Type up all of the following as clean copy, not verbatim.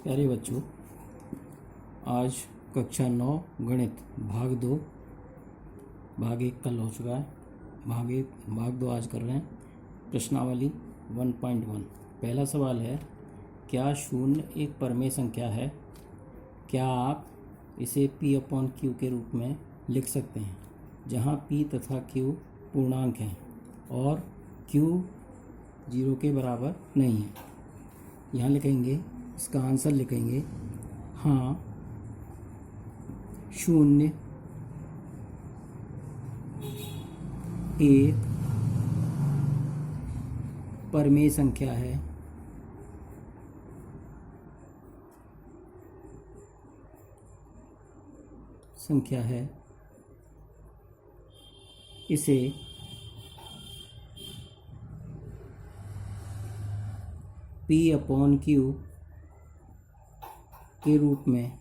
प्यारे बच्चों, आज कक्षा 9 गणित भाग 2 भाग 1 कल हो चुका है। भाग 2 आज कर रहे हैं। प्रश्नावली 1.1। पहला सवाल है, क्या शून्य एक परमेय संख्या है? क्या आप इसे p/q के रूप में लिख सकते हैं, जहां p तथा q पूर्णांक हैं और q 0 के बराबर नहीं है। यहाँ लिखेंगे, इसका आंसर लिखेंगे, हाँ शून्य एक परमेय संख्या है। इसे p/q के रूप में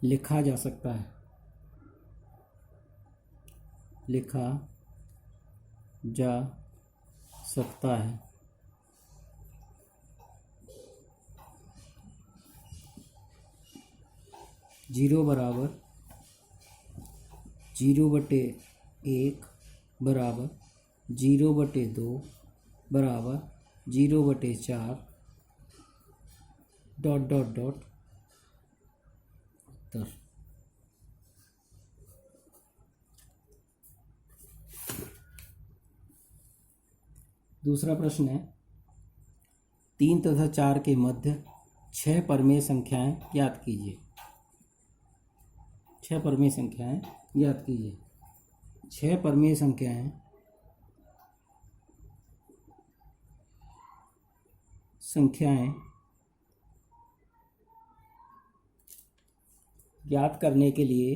लिखा जा सकता है। 0 बराबर 0/1 बराबर 0/2 बराबर 0/4 ... उत्तर। दूसरा प्रश्न है, 3 तथा 4 के मध्य 6 परमेय संख्याएं याद कीजिए। 6 परमेय संख्याएं याद कीजिए। 6 परमेय संख्याएं याद करने के लिए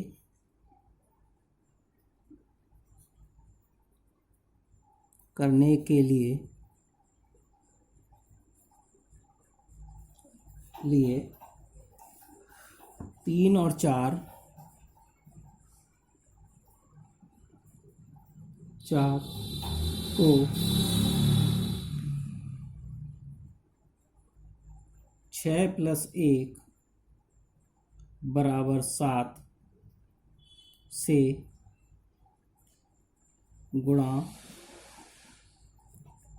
लिए 3 और 4 को 6 + 1 = 7 से गुणा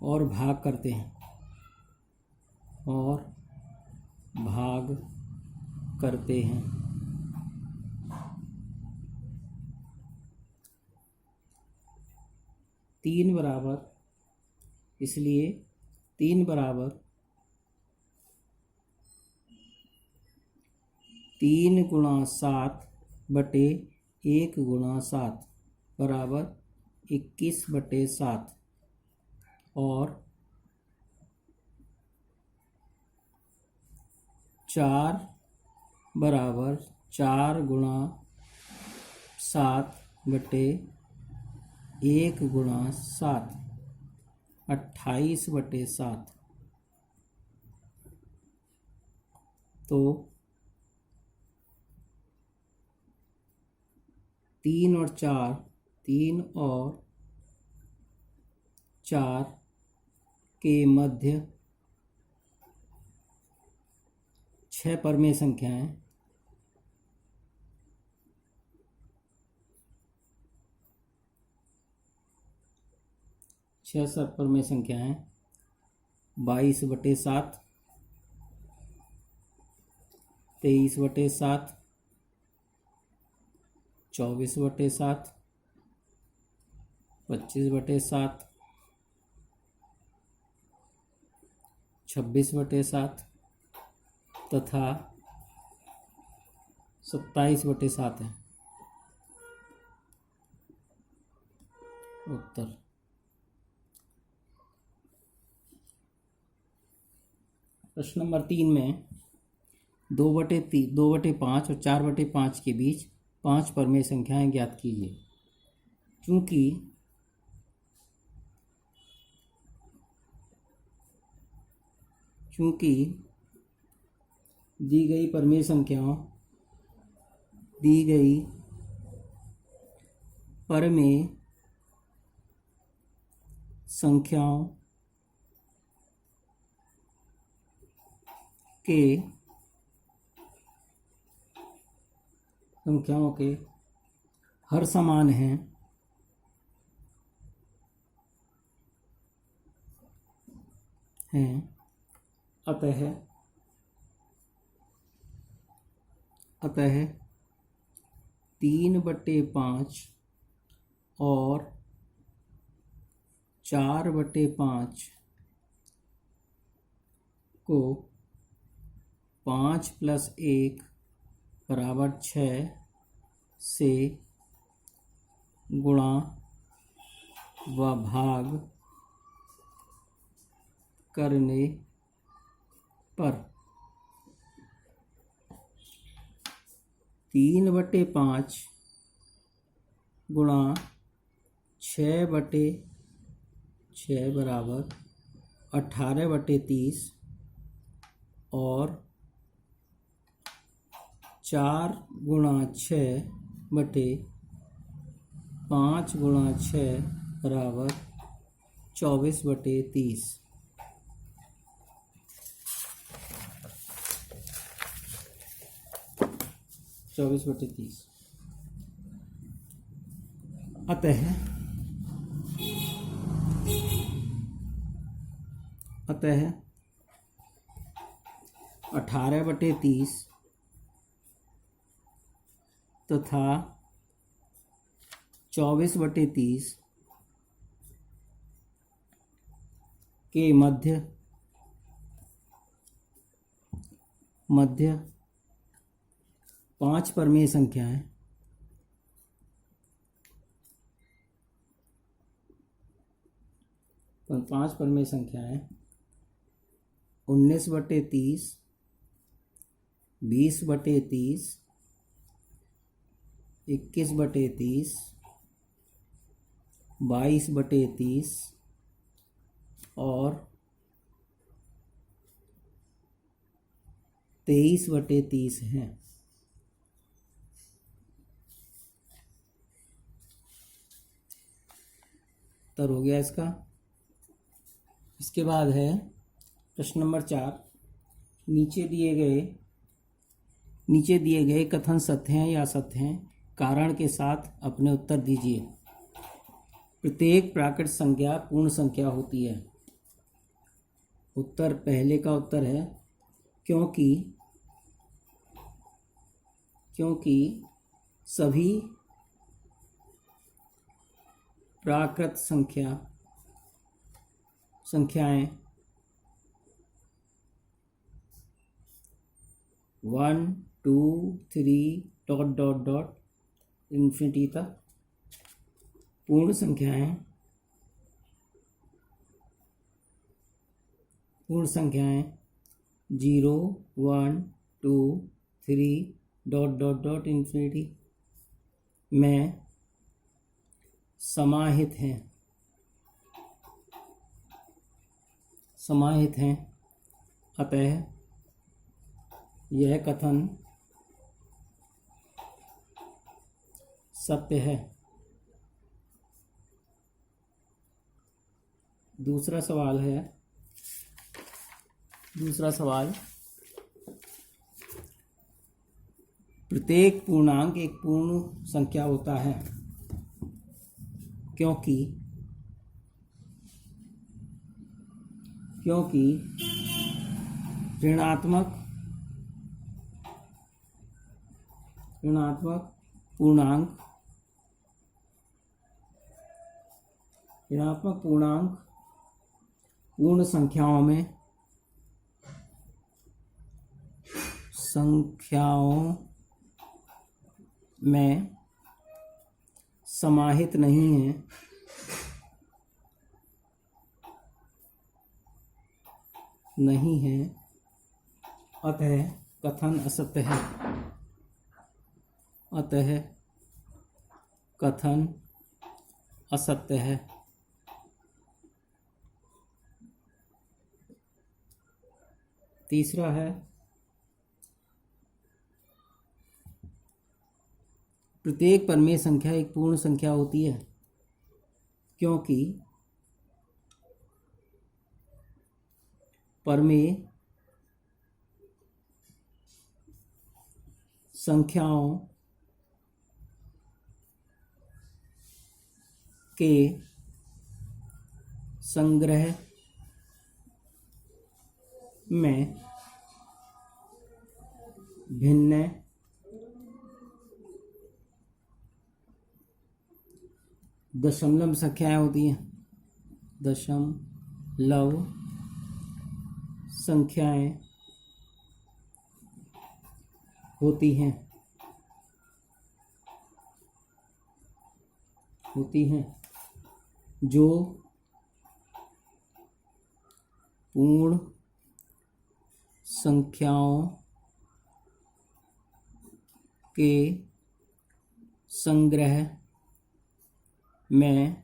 और भाग करते हैं। 3 बराबर, इसलिए 3 बराबर 3 × 7 बटे 1 × 7 बराबर 21/7 और 4 बराबर 4 × 7 बटे 1 × 7 28/7। तो 3 और 4 के मध्य 6 परमेय संख्याएं परमेय संख्याएं 22/7, 23/7, 24/7, 25/7, 26/7 तथा 27/7 है। उत्तर। प्रश्न नंबर 3 में 2/5 और 4/5 के बीच 5 परमेय संख्याएं ज्ञात कीजिए। चूंकि दी गई परमेय संख्याओं के संख्याओं के हर समान हैं अतः 3/5 और 4/5 को 5 + 1 = 6 से गुणा व भाग करने पर 3/5 गुणा 6/6 = 18/30 और 4 गुणा 6/5 गुणा 6 = 24/30। अतः 18/30 तथा 24/30 के मध्य 5 परमेय संख्याएं 19/30, 20/30, 21/30, 22/30 और 23/30 हैं। उत्तर हो गया इसका। इसके बाद है प्रश्न नंबर 4। नीचे दिए गए कथन सत्य हैं या असत्य हैं, कारण के साथ अपने उत्तर दीजिए। प्रत्येक प्राकृत संख्या पूर्ण संख्या होती है। उत्तर पहले का उत्तर है क्योंकि सभी प्राकृत संख्याएं 1 2 3 ... इन्फिनिटी तक पूर्ण संख्याएं 0 1 2 3 ... इन्फिनिटी में समाहित हैं। अतः यह कथन सत्य है। दूसरा सवाल प्रत्येक पूर्णांक एक पूर्ण संख्या होता है क्योंकि ऋणात्मक पूर्णांक पूर्ण संख्याओं में समाहित नहीं है। अतः कथन असत्य है। तीसरा है प्रत्येक परमेय संख्या एक पूर्ण संख्या होती है क्योंकि परमेय संख्याओं के संग्रह में भिन्न दशमलव संख्याएं होती हैं। दशमलव संख्याएं होती हैं जो पूर्ण संख्याओं के संग्रह में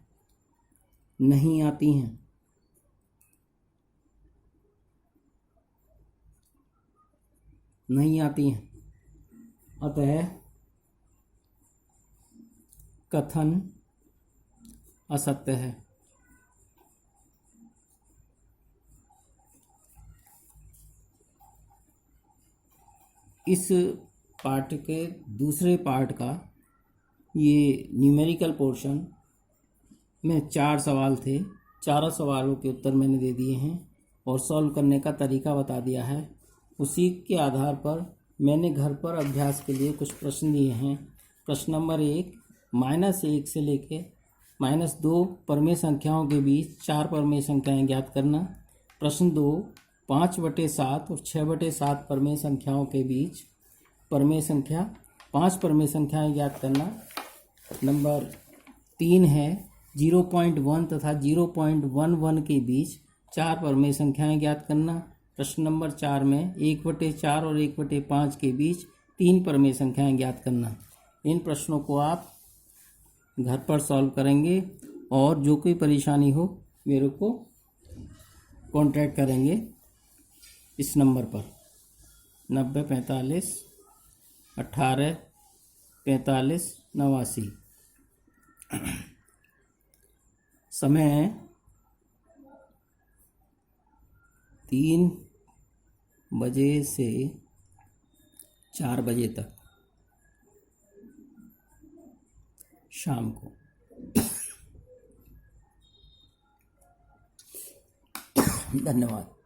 नहीं आती हैं। अतः कथन असत्य है। इस पाठ के दूसरे पार्ट का ये न्यूमेरिकल पोर्शन में 4 सवाल थे। चारों सवालों के उत्तर मैंने दे दिए हैं और सॉल्व करने का तरीका बता दिया है। उसी के आधार पर मैंने घर पर अभ्यास के लिए कुछ प्रश्न दिए हैं। प्रश्न नंबर 1, -1 से लेके -2 परमेय संख्याओं के बीच 4 परमेय संख्याएं ज्ञात करना। प्रश्न 2, 5/7 और 6/7 परमेय संख्याओं के बीच परमेय संख्या 5 परमेय संख्याएं ज्ञात करना। नंबर 3 है 0.1 तथा 0.11 के बीच 4 परमेय संख्याएं ज्ञात करना। प्रश्न नंबर 4 में 1/4 और 1/5 के बीच 3 परमेय संख्याएं ज्ञात करना। इन प्रश्नों को आप घर पर सॉल्व करेंगे और जो कोई परेशानी हो मेरे को कांटेक्ट करेंगे इस नंबर पर 9045 18 45 89। समय 3 बजे से 4 बजे तक शाम को। धन्यवाद।